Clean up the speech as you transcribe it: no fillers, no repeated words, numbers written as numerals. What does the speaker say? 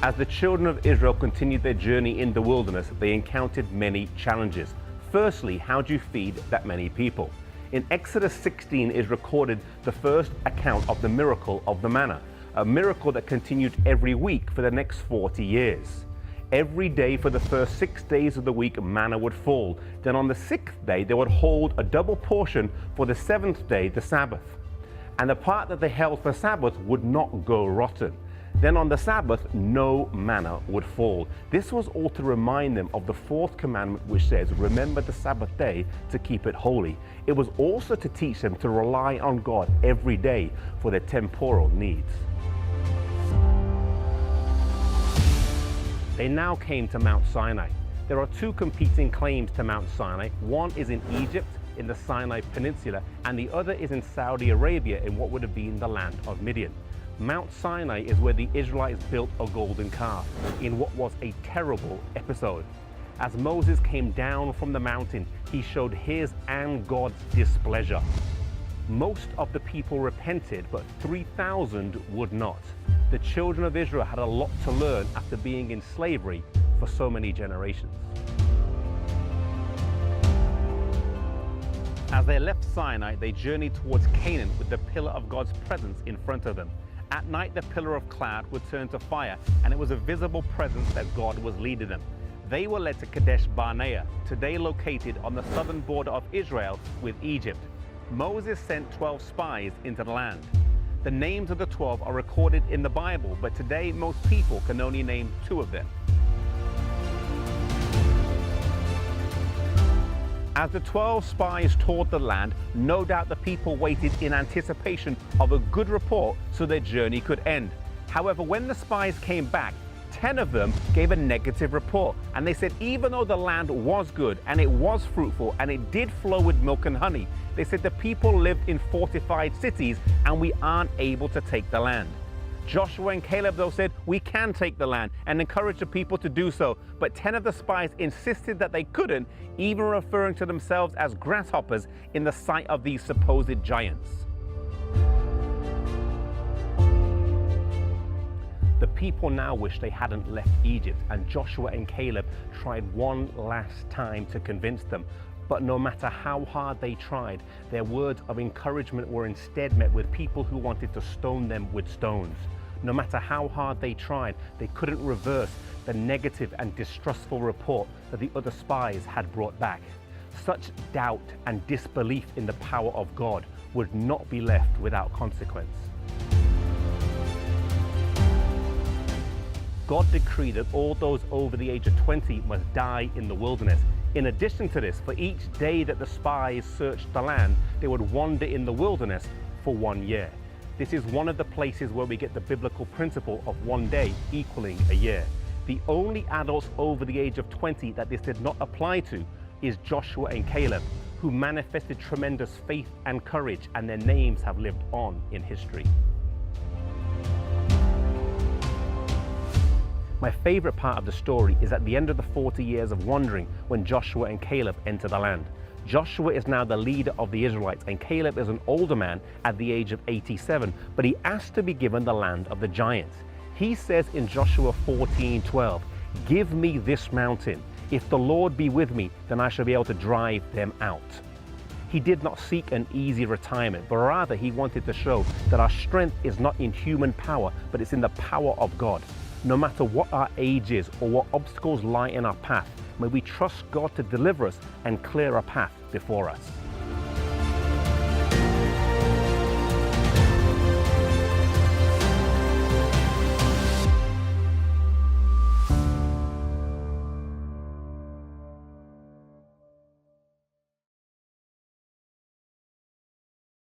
As the children of Israel continued their journey in the wilderness, they encountered many challenges. Firstly, how do you feed that many people? In Exodus 16 is recorded the first account of the miracle of the manna, a miracle that continued every week for the next 40 years. Every day for the first 6 days of the week, manna would fall. Then on the 6th day, they would hold a double portion for the 7th day, the Sabbath. And the part that they held for Sabbath would not go rotten. Then on the Sabbath, no manna would fall. This was all to remind them of the 4th commandment, which says, remember the Sabbath day to keep it holy. It was also to teach them to rely on God every day for their temporal needs. They now came to Mount Sinai. There are two competing claims to Mount Sinai. One is in Egypt, in the Sinai Peninsula, and the other is in Saudi Arabia, in what would have been the land of Midian. Mount Sinai is where the Israelites built a golden calf, in what was a terrible episode. As Moses came down from the mountain, he showed his and God's displeasure. Most of the people repented, but 3,000 would not. The children of Israel had a lot to learn after being in slavery for so many generations. As they left Sinai, they journeyed towards Canaan with the pillar of God's presence in front of them. At night, the pillar of cloud would turn to fire, and it was a visible presence that God was leading them. They were led to Kadesh Barnea, today located on the southern border of Israel with Egypt. Moses sent 12 spies into the land. The names of the 12 are recorded in the Bible, but today most people can only name 2 of them. As the 12 spies toured the land, no doubt the people waited in anticipation of a good report so their journey could end. However, when the spies came back, 10 of them gave a negative report, and they said even though the land was good and it was fruitful and it did flow with milk and honey, they said the people lived in fortified cities and we aren't able to take the land. Joshua and Caleb though said we can take the land and encouraged the people to do so, but 10 of the spies insisted that they couldn't, even referring to themselves as grasshoppers in the sight of these supposed giants. The people now wish they hadn't left Egypt, and Joshua and Caleb tried one last time to convince them. But no matter how hard they tried, their words of encouragement were instead met with people who wanted to stone them with stones. No matter how hard they tried, they couldn't reverse the negative and distrustful report that the other spies had brought back. Such doubt and disbelief in the power of God would not be left without consequence. God decreed that all those over the age of 20 must die in the wilderness. In addition to this, for each day that the spies searched the land, they would wander in the wilderness for 1 year. This is one of the places where we get the biblical principle of 1 day equaling a year. The only adults over the age of 20 that this did not apply to is Joshua and Caleb, who manifested tremendous faith and courage, and their names have lived on in history. My favorite part of the story is at the end of the 40 years of wandering when Joshua and Caleb enter the land. Joshua is now the leader of the Israelites, and Caleb is an older man at the age of 87, but he asked to be given the land of the giants. He says in Joshua 14:12, "Give me this mountain. If the Lord be with me, then I shall be able to drive them out." He did not seek an easy retirement, but rather he wanted to show that our strength is not in human power, but it's in the power of God. No matter what our age is or what obstacles lie in our path, may we trust God to deliver us and clear a path before us.